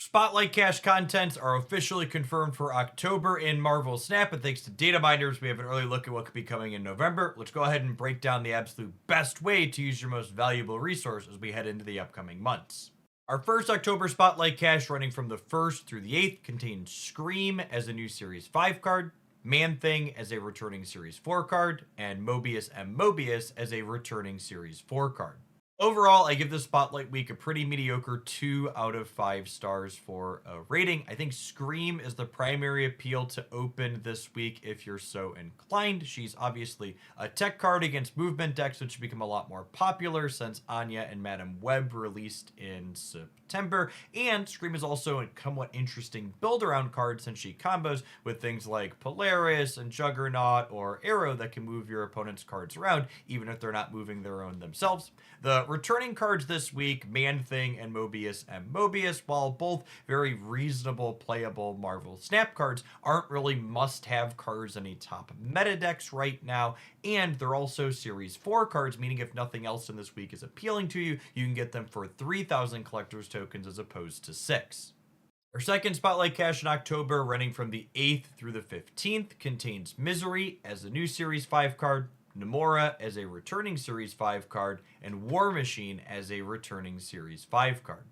Spotlight Cache contents are officially confirmed for October in Marvel Snap, and thanks to data miners, we have an early look at what could be coming in November. Let's go ahead and break down the absolute best way to use your most valuable resource as we head into the upcoming months. Our first October Spotlight Cache, running from the 1st through the 8th, contains Scream as a new Series 5 card, Man Thing as a returning Series 4 card, and Mobius M. Mobius as a returning Series 4 card. Overall, I give this Spotlight Week a pretty mediocre 2 out of 5 stars for a rating. I think Scream is the primary appeal to open this week if you're so inclined. She's obviously a tech card against movement decks, which have become a lot more popular since Anya and Madam Web released in September. And Scream is also a somewhat interesting build-around card since she combos with things like Polaris and Juggernaut or Arrow that can move your opponent's cards around, even if they're not moving their own themselves. The returning cards this week, Man Thing and Mobius M. Mobius, while both very reasonable playable Marvel Snap cards, aren't really must-have cards in any top meta decks right now, and they're also Series 4 cards, meaning if nothing else in this week is appealing to you, you can get them for 3,000 collector's tokens as opposed to 6. Our second Spotlight Cache in October, running from the 8th through the 15th, contains Misery as a new Series 5 card, Namora as a returning Series 5 card, and War Machine as a returning Series 5 card.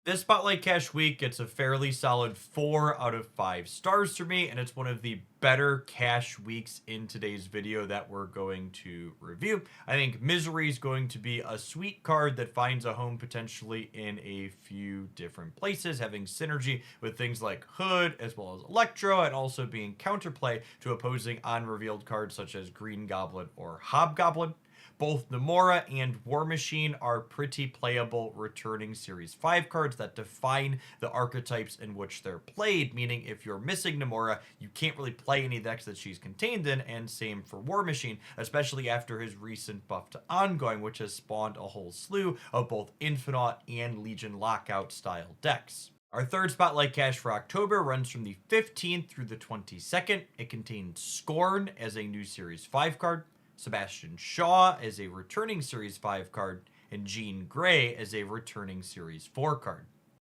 This Spotlight Cache week gets a fairly solid 4 out of 5 stars for me, and it's one of the better cache weeks in today's video that we're going to review. I think Misery is going to be a sweet card that finds a home potentially in a few different places, having synergy with things like Hood as well as Electro, and also being counterplay to opposing unrevealed cards such as Green Goblin or Hobgoblin. Both Namora and War Machine are pretty playable returning Series 5 cards that define the archetypes in which they're played, meaning if you're missing Namora, you can't really play any decks that she's contained in, and same for War Machine, especially after his recent buff to Ongoing, which has spawned a whole slew of both Infinite and Legion Lockout style decks. Our third Spotlight Cache for October runs from the 15th through the 22nd. It contains Scorn as a new Series 5 card, Sebastian Shaw as a returning Series 5 card, and Jean Grey as a returning Series 4 card.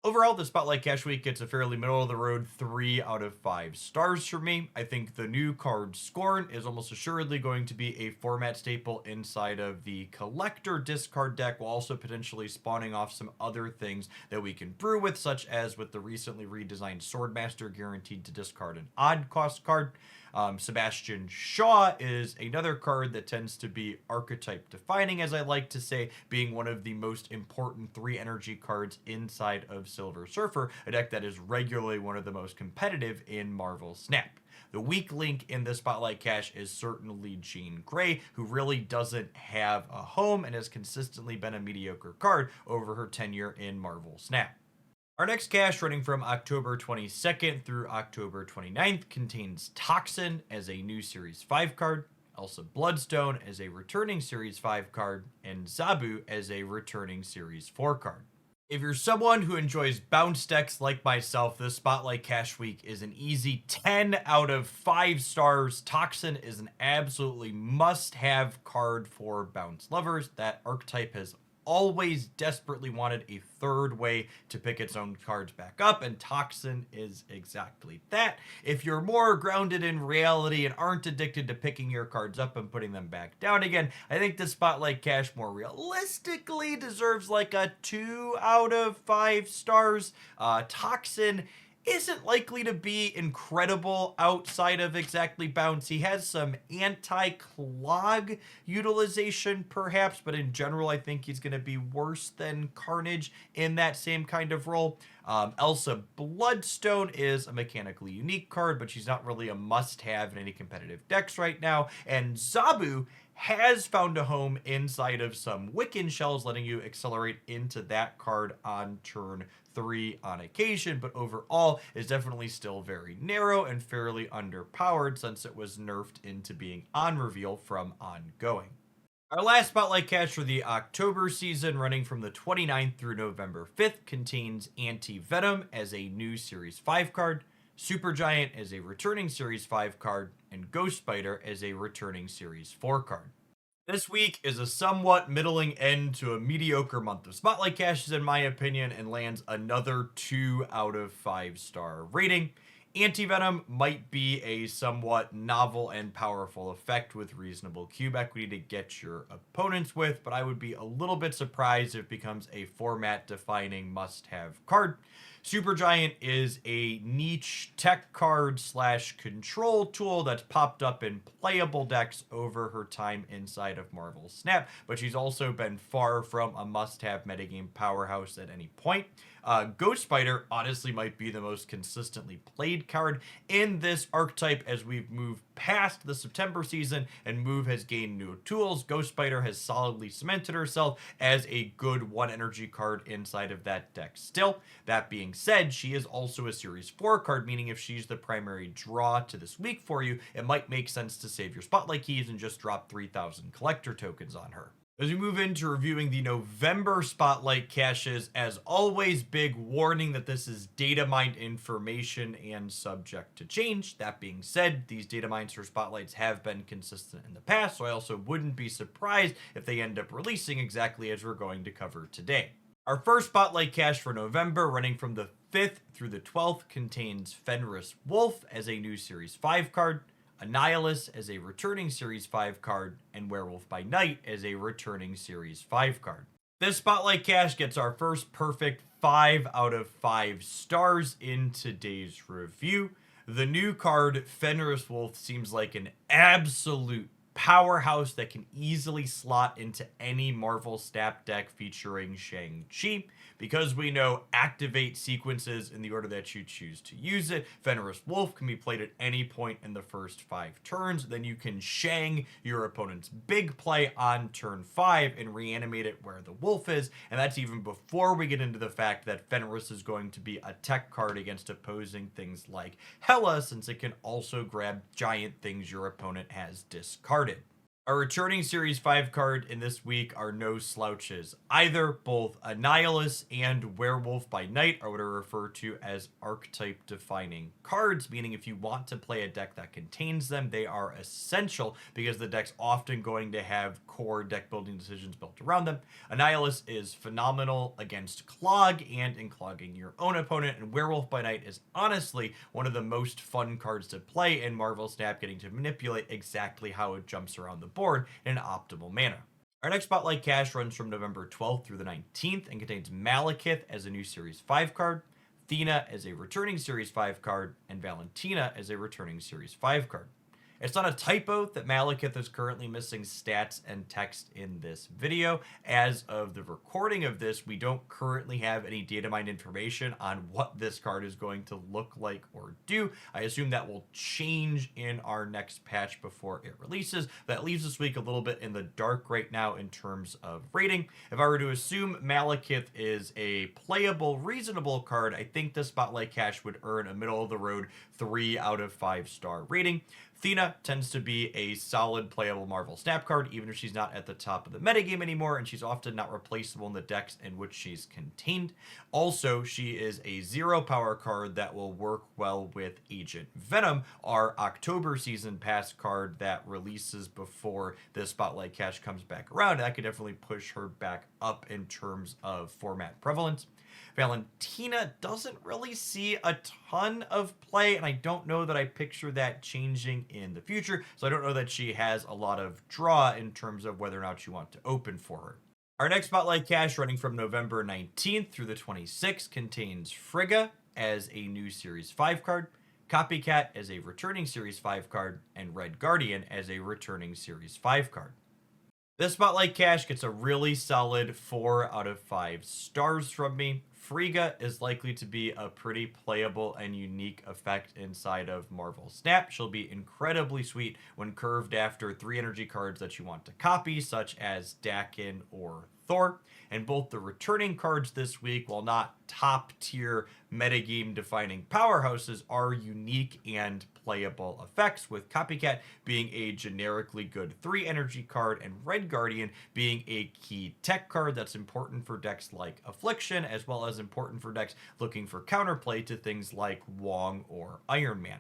Overall, the Spotlight Cache week gets a fairly middle-of-the-road 3 out of 5 stars for me. I think the new card Scorn is almost assuredly going to be a format staple inside of the Collector discard deck, while also potentially spawning off some other things that we can brew with, such as with the recently redesigned Swordmaster guaranteed to discard an odd cost card. Sebastian Shaw is another card that tends to be archetype defining, as I like to say, being one of the most important 3 energy cards inside of Silver Surfer, a deck that is regularly one of the most competitive in Marvel Snap. The weak link in the Spotlight Cache is certainly Jean Grey, who really doesn't have a home and has consistently been a mediocre card over her tenure in Marvel Snap. Our next cache, running from October 22nd through October 29th, contains Toxin as a new Series 5 card, Elsa Bloodstone as a returning Series 5 card, and Zabu as a returning Series 4 card. If you're someone who enjoys bounce decks like myself, this Spotlight Cache week is an easy 10 out of 5 stars. Toxin is an absolutely must-have card for bounce lovers. That archetype has always desperately wanted a third way to pick its own cards back up, and Toxin is exactly that. If you're more grounded in reality and aren't addicted to picking your cards up and putting them back down again, I think the Spotlight Cache more realistically deserves like a 2 out of 5 stars. Toxin isn't likely to be incredible outside of exactly bounce. He has some anti-clog utilization perhaps, but in general I think he's going to be worse than Carnage in that same kind of role. Elsa Bloodstone is a mechanically unique card, but she's not really a must-have in any competitive decks right now. And Zabu has found a home inside of some Wiccan shells, letting you accelerate into that card on turn 3 on occasion, but overall is definitely still very narrow and fairly underpowered since it was nerfed into being on reveal from Ongoing. Our last Spotlight Cache for the October season, running from the 29th through November 5th, contains Anti-Venom as a new Series 5 card, Supergiant as a returning Series 5 card, and Ghost Spider as a returning Series 4 card. This week is a somewhat middling end to a mediocre month of Spotlight caches, in my opinion, and lands another 2 out of 5-star rating. Anti-Venom might be a somewhat novel and powerful effect with reasonable cube equity to get your opponents with, but I would be a little bit surprised if it becomes a format-defining must-have card. Supergiant is a niche tech card slash control tool that's popped up in playable decks over her time inside of Marvel Snap, but she's also been far from a must-have metagame powerhouse at any point. Ghost Spider honestly might be the most consistently played card in this archetype as we've moved past the September season and Move has gained new tools. Ghost Spider has solidly cemented herself as a good 1 energy card inside of that deck still. That being said, she is also a Series 4 card, meaning if she's the primary draw to this week for you, it might make sense to save your Spotlight keys and just drop 3,000 collector tokens on her. As we move into reviewing the November Spotlight caches, as always, big warning that this is data mined information and subject to change. That being said, these data mines for Spotlights have been consistent in the past, so I also wouldn't be surprised if they end up releasing exactly as we're going to cover today. Our first Spotlight cache for November, running from the 5th through the 12th, contains Fenris Wolf as a new Series 5 card, Annihilus as a returning Series 5 card, and Werewolf by Night as a returning Series 5 card. This Spotlight cache gets our first perfect 5 out of 5 stars in today's review. The new card, Fenris Wolf, seems like an absolute powerhouse that can easily slot into any Marvel Snap deck featuring Shang-Chi. Because we know activate sequences in the order that you choose to use it, Fenris Wolf can be played at any point in the first 5 turns. Then you can Shang your opponent's big play on turn 5 and reanimate it where the wolf is. And that's even before we get into the fact that Fenris is going to be a tech card against opposing things like Hela, since it can also grab giant things your opponent has discarded. Our returning Series 5 card in this week are no slouches either. Both Annihilus and Werewolf by Night are what I refer to as archetype defining cards, meaning if you want to play a deck that contains them, they are essential because the deck's often going to have core deck building decisions built around them. Annihilus is phenomenal against Clog and in clogging your own opponent, and Werewolf by Night is honestly one of the most fun cards to play in Marvel Snap, getting to manipulate exactly how it jumps around the board in an optimal manner. Our next Spotlight cache runs from November 12th through the 19th and contains Malekith as a new Series 5 card, Athena as a returning Series 5 card, and Valentina as a returning Series 5 card. It's not a typo that Malekith is currently missing stats and text in this video. As of the recording of this, we don't currently have any data mined information on what this card is going to look like or do. I assume that will change in our next patch before it releases. That leaves this week a little bit in the dark right now in terms of rating. If I were to assume Malekith is a playable, reasonable card, I think the Spotlight cache would earn a middle of the road 3 out of 5 star rating. Athena tends to be a solid playable Marvel Snap card, even if she's not at the top of the metagame anymore, and she's often not replaceable in the decks in which she's contained. Also, she is a 0 power card that will work well with Agent Venom, our October Season Pass card that releases before the Spotlight cache comes back around. And that could definitely push her back up in terms of format prevalence. Valentina doesn't really see a ton of play, and I don't know that I picture that changing in the future, so I don't know that she has a lot of draw in terms of whether or not you want to open for her. Our next Spotlight cache, running from November 19th through the 26th, contains Frigga as a new Series 5 card, Copycat as a returning Series 5 card, and Red Guardian as a returning Series 5 card. This Spotlight cache gets a really solid 4 out of 5 stars from me. Frigga is likely to be a pretty playable and unique effect inside of Marvel Snap. She'll be incredibly sweet when curved after 3 energy cards that you want to copy, such as Dakin or Thor. And both the returning cards this week, while not top tier metagame defining powerhouses, are unique and playable effects, with Copycat being a generically good 3 energy card and Red Guardian being a key tech card that's important for decks like Affliction, as well as important for decks looking for counterplay to things like Wong or Iron Man.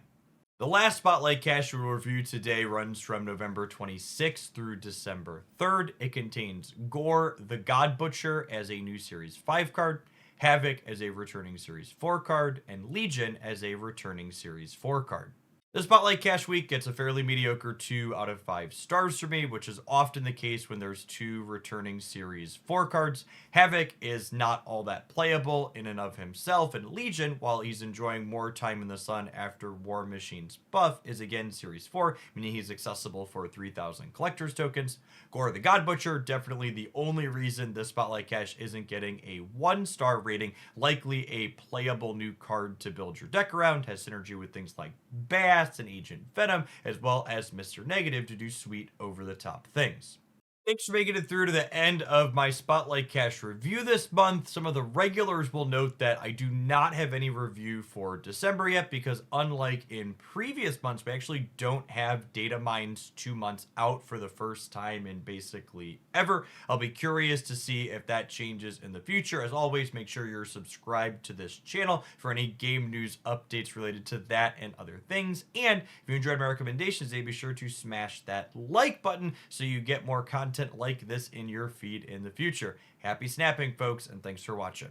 The last Spotlight Cache we'll review today runs from November 26th through December 3rd. It contains Gore the God Butcher as a new Series 5 card, Havoc as a returning Series 4 card, and Legion as a returning Series 4 card. The Spotlight Cache week gets a fairly mediocre 2 out of 5 stars for me, which is often the case when there's 2 returning Series 4 cards. Havoc is not all that playable in and of himself, and Legion, while he's enjoying more time in the sun after War Machine's buff, is again Series 4, meaning he's accessible for 3,000 collector's tokens. Gore the God Butcher, definitely the only reason this Spotlight Cache isn't getting a 1-star rating, likely a playable new card to build your deck around, has synergy with things like Bass and Agent Venom, as well as Mr. Negative to do sweet over-the-top things. Thanks for making it through to the end of my Spotlight Cache review this month. Some of the regulars will note that I do not have any review for December yet because unlike in previous months, we actually don't have data mines 2 months out for the first time in basically ever. I'll be curious to see if that changes in the future. As always, make sure you're subscribed to this channel for any game news updates related to that and other things. And if you enjoyed my recommendations, be sure to smash that like button so you get more content like this in your feed in the future. Happy snapping, folks, and thanks for watching.